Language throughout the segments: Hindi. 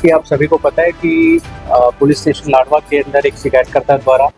कि आप सभी को पता है कि पुलिस स्टेशन लाडवा के अंदर एक शिकायतकर्ता द्वारा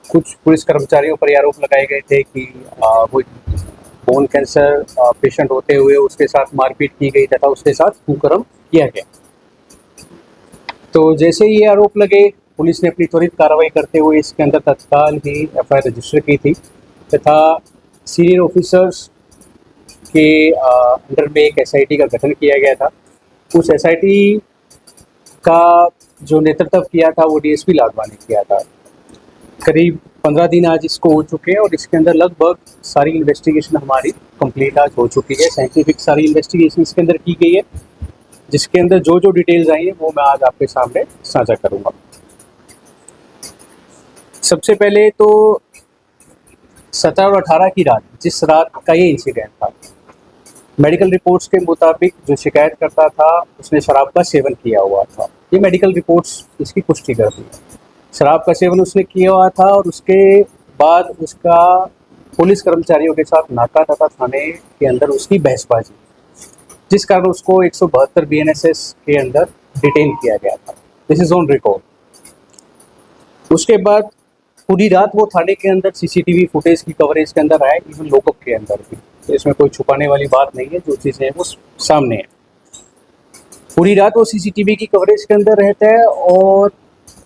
कुछ पुलिस कर्मचारियों पर ये आरोप लगाए गए थे कि वो बोन कैंसर पेशेंट होते हुए उसके साथ मारपीट की गई तथा उसके साथ कुकर्म किया गया। तो जैसे ही ये आरोप लगे, पुलिस ने अपनी त्वरित कार्रवाई करते हुए इसके अंदर तत्काल ही एफआईआर रजिस्टर की थी तथा सीनियर ऑफिसर्स के अंडर में एक एसआईटी का गठन किया गया था। उस एसआईटी का जो नेतृत्व किया था वो डीएसपी लाडवा ने किया था। करीब 15 दिन आज इसको हो चुके हैं और इसके अंदर लगभग सारी इन्वेस्टिगेशन हमारी कंप्लीट आज हो चुकी है। साइंटिफिक सारी इन्वेस्टिगेशन इसके अंदर की गई है, जिसके अंदर जो जो डिटेल्स आई हैं वो मैं आज आपके सामने साझा करूंगा। सबसे पहले तो 17 और 18 की रात, जिस रात का ये इंसिडेंट था, मेडिकल रिपोर्ट्स के मुताबिक जो शिकायत करता था उसने शराब का सेवन किया हुआ था। ये मेडिकल रिपोर्ट्स इसकी पुष्टि करती है। शराब का सेवन उसने किया हुआ था और उसके बाद उसका पुलिस कर्मचारियों के साथ नाका तथा थाने के अंदर उसकी बहसबाजी, जिस कारण उसको 172 बीएनएसएस के अंदर डिटेन किया गया था। This is on record. उसके बाद पूरी रात वो थाने के अंदर सीसीटीवी फुटेज की कवरेज के अंदर आए, इवन लॉकअप के अंदर भी। तो इसमें कोई छुपाने वाली बात नहीं है, जो चीज़ें हैं वो सामने है। पूरी रात वो सीसीटीवी की कवरेज के अंदर रहता है और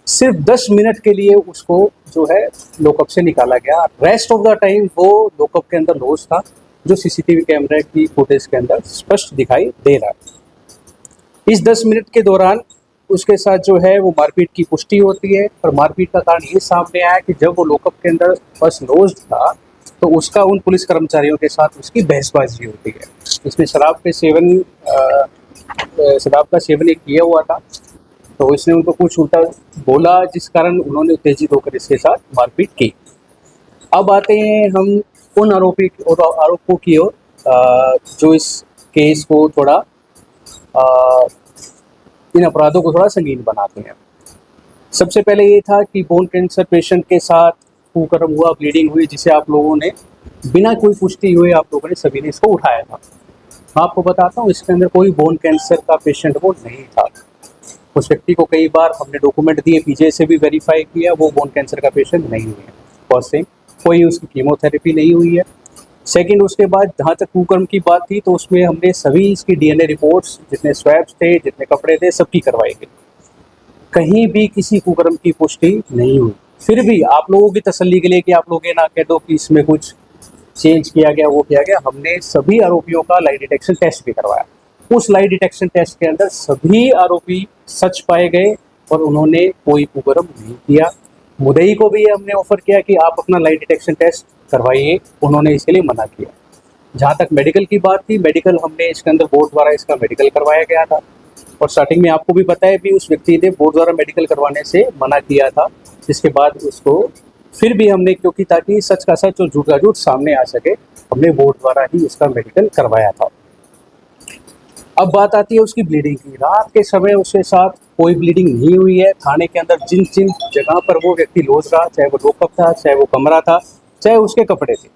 सिर्फ 10 मिनट के लिए उसको जो है लॉकअप से निकाला गया। रेस्ट ऑफ द टाइम वो लॉकअप के अंदर लॉस था, जो सीसीटीवी कैमरे की फुटेज के अंदर स्पष्ट दिखाई दे रहा है। इस 10 मिनट के दौरान उसके साथ जो है वो मारपीट की पुष्टि होती है। और मारपीट का कारण ये सामने आया कि जब वो लॉकअप के अंदर फर्स्ट लॉज्ड था तो उसका उन पुलिस कर्मचारियों के साथ उसकी बहसबाजी होती है। इसमें शराब का सेवन एक किया हुआ था, तो इसने उनको कुछ उल्टा बोला, जिस कारण उन्होंने उत्तेजित होकर इसके साथ मारपीट की। अब आते हैं हम उन आरोपों की ओर जो इस केस को थोड़ा इन अपराधों को थोड़ा संगीन बनाते हैं। सबसे पहले ये था कि बोन कैंसर पेशेंट के साथ कुकर्म हुआ, ब्लीडिंग हुई, जिसे आप लोगों ने बिना कोई पुष्टि हुए आप लोगों ने सभी ने इसको उठाया था। मैं आपको बताता हूँ, इसके अंदर कोई बोन कैंसर का पेशेंट वो नहीं था। उस व्यक्ति को कई बार हमने डॉक्यूमेंट दिए, पीजे से भी वेरीफाई किया, वो बोन कैंसर का पेशेंट नहीं है। फर्स्ट थिंग, कोई उसकी कीमोथेरेपी नहीं हुई है। सेकंड, उसके बाद जहाँ तक कुकर्म की बात थी तो उसमें हमने सभी इसकी डीएनए रिपोर्ट्स, जितने स्वैब्स थे, जितने कपड़े थे, सबकी करवाई गई। कहीं भी किसी कुकर्म की पुष्टि नहीं हुई। फिर भी आप लोगों की तसल्ली के लिए कि आप लोग ये ना कह दो कि इसमें कुछ चेंज किया गया, वो किया गया, हमने सभी आरोपियों का लाई डिटेक्शन टेस्ट भी करवाया। उस लाई डिटेक्शन टेस्ट के अंदर सभी आरोपी सच पाए गए और उन्होंने कोई कुकर्म नहीं किया। मुद्दई को भी हमने ऑफर किया कि आप अपना लाई डिटेक्शन टेस्ट करवाइए, उन्होंने इसके लिए मना किया। जहाँ तक मेडिकल की बात थी, मेडिकल हमने इसके अंदर बोर्ड द्वारा इसका मेडिकल करवाया गया था और स्टार्टिंग में आपको भी पता है भी उस व्यक्ति ने बोर्ड द्वारा मेडिकल करवाने से मना किया था, जिसके बाद उसको फिर भी हमने, क्योंकि ताकि सच का सच और झूठ का झूठ सामने आ सके, हमने बोर्ड द्वारा ही इसका मेडिकल करवाया था। अब बात आती है उसकी ब्लीडिंग की। रात के समय उसके साथ कोई ब्लीडिंग नहीं हुई है। थाने के अंदर जिन जिन जगह पर वो व्यक्ति लॉज रहा, चाहे वो लॉकअप था, चाहे वो कमरा था, चाहे उसके कपड़े थे,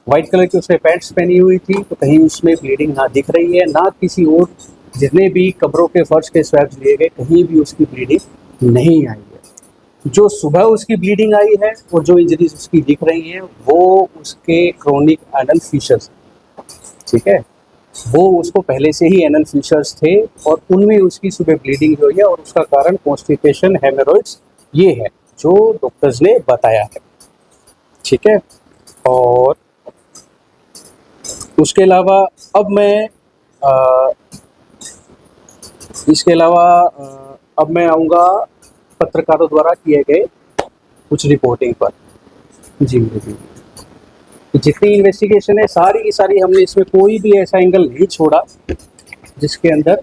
व्हाइट कलर की उसने पैंट्स पहनी हुई थी, तो कहीं उसमें ब्लीडिंग ना दिख रही है, ना किसी और जितने भी कमरों के फर्श के स्वैब्स लिए गए कहीं भी उसकी ब्लीडिंग नहीं आई है। जो सुबह उसकी ब्लीडिंग आई है और जो इंजरीज उसकी दिख रही हैं वो उसके क्रोनिक एनल फिशर्स, ठीक है, वो उसको पहले से ही एनल फिशर्स थे और उनमें उसकी सुबह ब्लीडिंग हुई है और उसका कारण कॉन्स्टिपेशन, हेमोरॉइड्स ये है जो डॉक्टर्स ने बताया है, ठीक है। और उसके अलावा अब मैं अब मैं आऊँगा पत्रकारों द्वारा किए गए कुछ रिपोर्टिंग पर। जी जी, जितनी इन्वेस्टिगेशन है सारी की सारी हमने इसमें कोई भी ऐसा एंगल नहीं छोड़ा जिसके अंदर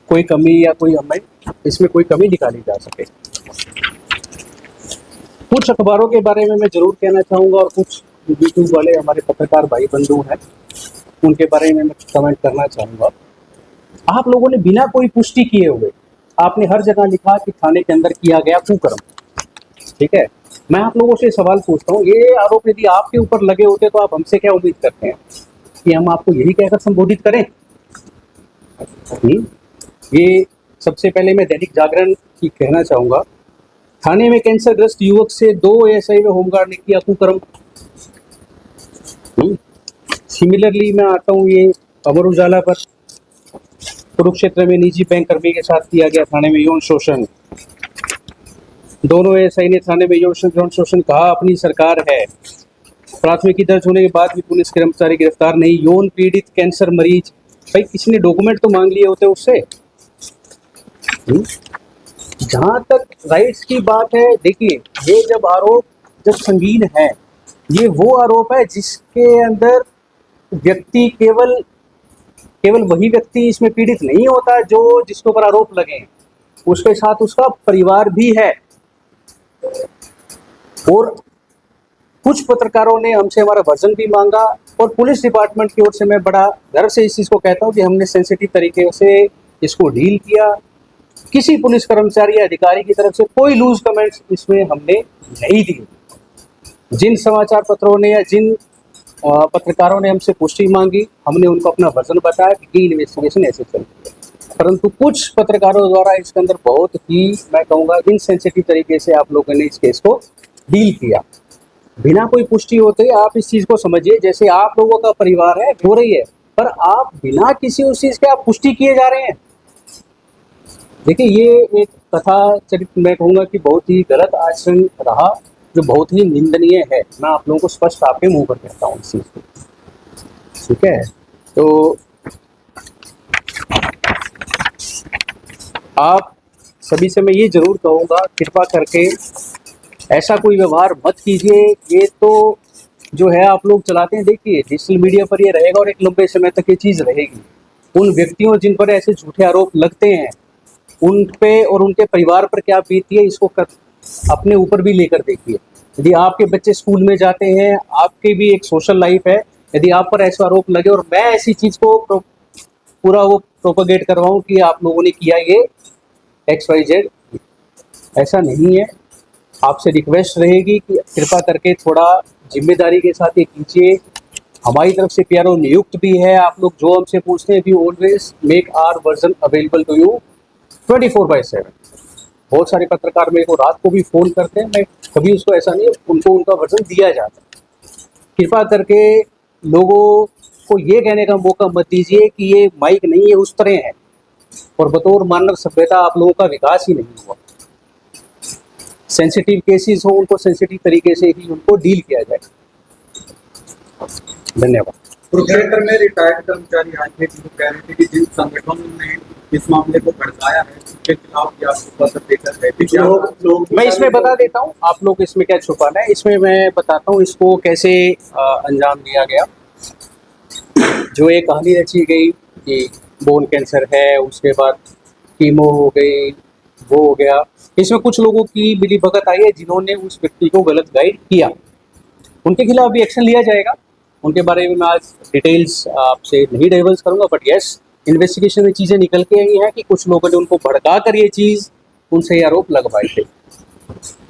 कोई कमी या कोई हमें इसमें कोई कमी निकाली जा सके। कुछ अखबारों के बारे में मैं ज़रूर कहना चाहूँगा और कुछ यूट्यूब वाले हमारे पत्रकार भाई बंधु हैं उनके बारे में मैं कमेंट करना चाहूँगा। आप लोगों ने बिना कोई पुष्टि किए हुए आपने हर जगह लिखा कि थाने के अंदर किया गया कुकर्म, ठीक है। मैं आप लोगों से सवाल पूछता हूँ, ये आरोप यदि आपके ऊपर लगे होते तो आप हमसे क्या उम्मीद करते हैं कि हम आपको यही कहकर संबोधित करें? ये सबसे पहले मैं दैनिक जागरण की कहना चाहूँगा, थाने में कैंसरग्रस्त युवक से 2 एएसआई व होमगार्ड ने किया कुकर्म। सिमिलरली मैं आता हूँ ये अमर उजाला पर, कुरुक्षेत्र में निजी बैंक कर्मी के साथ किया गया थाने में यौन शोषण। दोनों एएसआई ने थाने में यौन शोषण कहा अपनी सरकार है। प्राथमिकी दर्ज होने के बाद भी पुलिस कर्मचारी गिरफ्तार नहीं। यौन पीड़ित कैंसर मरीज, भाई किसी ने डॉक्यूमेंट तो मांग लिए होते उससे। जहां तक राइट्स की बात है, देखिए ये जब आरोप जब संगीन है, ये वो आरोप है जिसके अंदर व्यक्ति केवल वही व्यक्ति इसमें पीड़ित नहीं होता जो जिसके ऊपर आरोप लगे हैं, उसके साथ उसका परिवार भी है। और कुछ पत्रकारों ने हमसे हमारा वर्जन भी मांगा और पुलिस डिपार्टमेंट की ओर से मैं बड़ा गर्व से इस चीज़ को कहता हूँ कि हमने सेंसिटिव तरीके से इसको डील किया। किसी पुलिस कर्मचारी या अधिकारी की तरफ से कोई लूज कमेंट्स इसमें हमने नहीं दिए। जिन समाचार पत्रों ने या जिन पत्रकारों ने हमसे पुष्टि मांगी, हमने उनको अपना वर्जन बताया कि इन्वेस्टिगेशन ऐसे चल रही है। परंतु कुछ पत्रकारों द्वारा इसके अंदर बहुत ही, मैं कहूँगा, इनसेंसिटिव तरीके से आप लोगों ने इस केस को डील किया। बिना कोई पुष्टि होते आप इस चीज़ को समझिए जैसे आप लोगों का परिवार है, हो रही है, पर आप बिना किसी उस चीज़ के आप पुष्टि किए जा रहे हैं। देखिए ये एक कथा चरित्र, मैं कहूँगा कि बहुत ही गलत आचरण रहा, जो बहुत ही निंदनीय है। मैं आप लोगों को स्पष्ट आपके मुंह पर कहता हूँ इस चीज़ को, ठीक है। तो आप सभी से मैं ये जरूर कहूँगा, कृपा करके ऐसा कोई व्यवहार मत कीजिए। ये तो जो है आप लोग चलाते हैं, देखिए डिजिटल मीडिया पर ये रहेगा और एक लंबे समय तक ये चीज़ रहेगी। उन व्यक्तियों जिन पर ऐसे झूठे आरोप लगते हैं, उन पे और उनके परिवार पर क्या बीती है, इसको अपने ऊपर भी लेकर देखिए। यदि आपके बच्चे स्कूल में जाते हैं, आपकी भी एक सोशल लाइफ है, यदि आप पर ऐसा आरोप लगे और मैं ऐसी चीज़ को पूरा वो प्रोपेगेट करवाऊँ कि आप लोगों ने किया ये XYZ, ऐसा नहीं है। आपसे रिक्वेस्ट रहेगी कि कृपा करके थोड़ा जिम्मेदारी के साथ ये कीजिए। हमारी तरफ से PRO नियुक्त भी है। आप लोग जो हमसे पूछते हैं, we always make our version available to you 24/7। बहुत सारे पत्रकार मेरे को रात को भी फ़ोन करते हैं, मैं कभी उसको ऐसा नहीं, उनको उनका वर्जन दिया जाता है। कृपा करके लोगों को ये कहने का मौका मत दीजिए कि ये माइक नहीं है, उस तरह है, और बतौर मानव सभ्यता आप लोगों का विकास ही नहीं हुआ। सेंसिटिव केसेस हो, उनको सेंसिटिव तरीके से ही उनको डील किया जाए। धन्यवाद। कुरुक्षेत्र में रिटायर्ड कर्मचारी आए थे जो कह रहे थे कि जिन संगठनों ने इस मामले को भड़काया है उसके खिलाफ भी आपको पत्र देकर गए थे। मैं इसमें बता देता हूँ, आप लोग इसमें क्या छुपाना है, इसमें मैं बताता हूँ इसको कैसे अंजाम दिया गया। जो एक कहानी रची गई कि बोन कैंसर है, उसके बाद कीमो हो गई, वो हो गया, इसमें कुछ लोगों की मिली भगत आई है जिन्होंने उस व्यक्ति को गलत गाइड किया। उनके खिलाफ भी एक्शन लिया जाएगा। उनके बारे में मैं आज डिटेल्स आपसे नहीं डिवल्स करूंगा, बट यस, इन्वेस्टिगेशन में चीज़ें निकल के आई हैं कि कुछ लोगों ने उनको भड़का कर ये चीज़ उनसे ये आरोप लगवाए थे।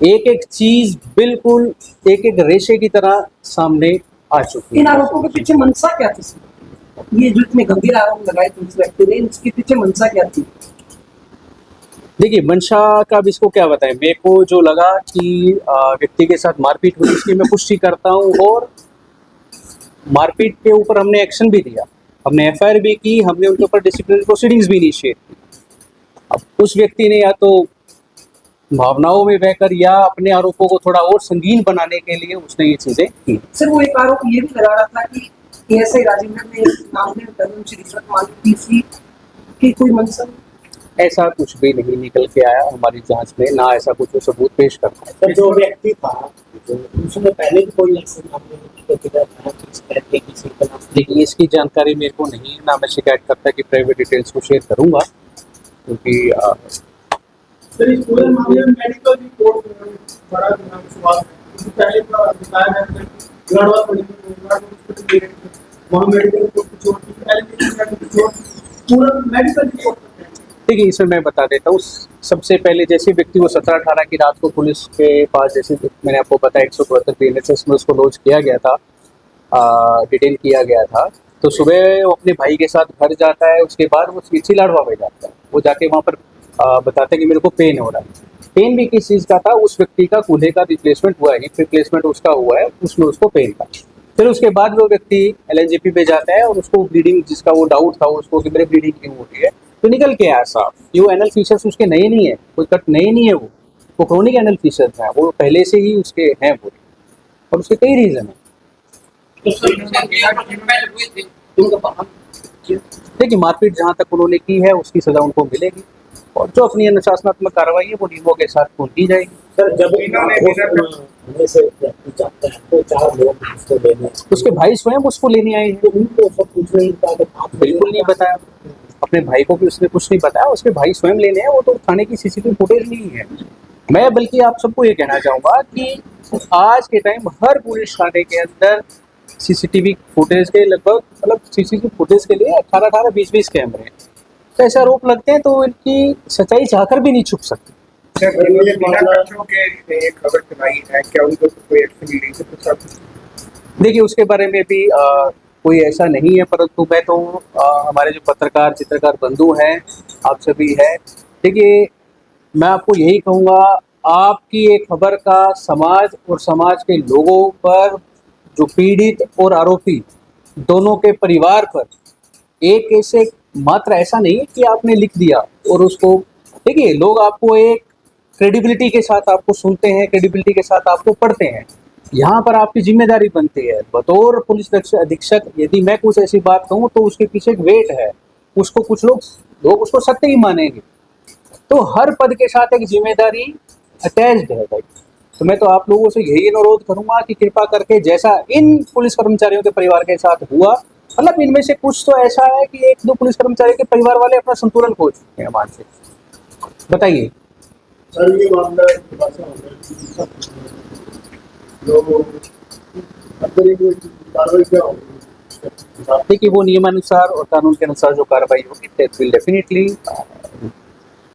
एक एक चीज़ बिल्कुल एक एक रेशे की तरह सामने आ चुकी है। इन आरोपों के पीछे मंशा क्या थी? ये जो इतने गंभीर आरोप लगाए थे उस व्यक्ति ने, इसके पीछे मंशा क्या थी? देखिए, मंशा का अब इसको क्या बताएं। मेरे को जो लगा कि व्यक्ति के साथ मारपीट हुई, इसकी मैं पुष्टि करता हूँ, और मारपीट के ऊपर हमने एक्शन भी दिया, हमने FIR भी की, हमने उनके ऊपर डिसिप्लिनरी प्रोसीडिंग्स भी इनिशिएट की। अब उस व्यक्ति ने या तो भावनाओं में बहकर या अपने आरोपों को थोड़ा और संगीन बनाने के लिए उसने ये चीज़ें की। सर, वो एक आरोप ये भी लगा रहा था कि ASI राजेंद्र ने इस मामले में कदम से रिश्वत मांगी थी कि कोई मंशा, ऐसा कुछ भी नहीं निकल के आया हमारी जांच में, ना ऐसा कुछ सबूत पेश करता है। तो जो व्यक्ति था उसने पहले भी कोई ऐसे मामले देखिए, इसकी जानकारी मेरे को नहीं है, ना मैं शिकायत करता कि प्राइवेट डिटेल्स को शेयर करूंगा, क्योंकि सर इस पूरे मामले में मेडिकल रिपोर्ट बड़ा सवाल है। पहले का बताया गया था कि गड़बड़ पड़ी थी, वहाँ मेडिकल रिपोर्ट कुछ और थी, पहले पूरा मेडिकल रिपोर्ट। देखिए, इसमें मैं बता देता हूँ। सबसे पहले जैसे व्यक्ति को 17-18 की रात को पुलिस के पास, जैसे मैंने आपको बताया 172 PNSS में उसको लॉन्च किया गया था, डिटेन किया गया था, तो सुबह वो अपने भाई के साथ घर जाता है, उसके बाद वो सीची लाडवा में जाता है। वो जाके वहाँ पर बताते हैं कि मेरे को पेन हो रहा है। पेन भी किस चीज़ का था, उस व्यक्ति का कूल्हे का रिप्लेसमेंट हुआ है, हिप रिप्लेसमेंट उसका हुआ है, उसमें उसको पेन था। फिर उसके बाद वो व्यक्ति एलएनजेपी पे जाता है और उसको ब्लीडिंग, जिसका वो डाउट था उसको कि मेरे ब्लीडिंग क्यों हो रही है, तो निकल के आया साफ। ये वो एनल फीचर्स उसके नए नहीं है, कोई कट नए नहीं है, वो क्रोनिक एनल फीचर्स हैं, वो पहले से ही उसके हैं पूरे, और उसके कई रीज़न है। तो सर हुए थे उनका हम देखिए मारपीट जहाँ तक उन्होंने की है उसकी सज़ा उनको मिलेगी, और जो अपनी अनुशासनात्मक कार्रवाई है वो नियमों के साथ पूरी की जाएगी। सर जब हमें से व्यक्ति जाता है तो 4 लोग उसको लेने उसके भाई स्वयं उसको लेने आए हैं, तो उनको सब कुछ नहीं पता, बिल्कुल नहीं बताया, अपने भाई को भी उसने कुछ नहीं बताया, उसके भाई स्वयं लेने हैं, वो तो थाने की सीसीटीवी फुटेज नहीं है। मैं बल्कि आप सबको ये कहना चाहूँगा कि आज के टाइम हर पुलिस थाने के अंदर सीसीटीवी फुटेज के लगभग, मतलब सीसीटीवी फुटेज के लिए 18-18, 20-20 कैमरे हैं। तो ऐसे आरोप लगते हैं तो इनकी सच्चाई चाहकर भी नहीं छुप सकती। सर ये बिना बच्चों के एक खबर सुनाई है, क्या उनको कोई एक्शन ली थी तो सब? देखिए उसके बारे में भी कोई ऐसा नहीं है, परंतु मैं तो हमारे जो पत्रकार चित्रकार बंधु हैं, आप सभी हैं, देखिए मैं आपको यही कहूँगा, आपकी एक खबर का समाज और समाज के लोगों पर, जो पीड़ित और आरोपी दोनों के परिवार पर, एक ऐसे मात्र ऐसा नहीं है कि आपने लिख दिया और उसको, देखिए लोग आपको एक क्रेडिबिलिटी के साथ आपको सुनते हैं, क्रेडिबिलिटी के साथ आपको पढ़ते हैं। यहाँ पर आपकी जिम्मेदारी बनती है बतौर पुलिस अधीक्षक, यदि मैं कुछ ऐसी बात कहूँ तो उसके पीछे एक वेट है, उसको कुछ लोग उसको सत्य ही मानेंगे। तो हर पद के साथ एक जिम्मेदारी अटैच्ड है भाई। तो मैं तो आप लोगों से यही अनुरोध करूंगा कि कृपा करके जैसा इन पुलिस कर्मचारियों के परिवार के साथ हुआ, मतलब इनमें से कुछ तो ऐसा है कि 1-2 पुलिस कर्मचारी के परिवार वाले अपना संतुलन खो चुके हैं मानसिक। बताइए सर ये मामला खुलासा हो गया तो अंदर एक कार्रवाई क्या होगी? देखिए वो नियमानुसार और कानून के अनुसार जो कार्रवाई होगी दैट विल डेफिनेटली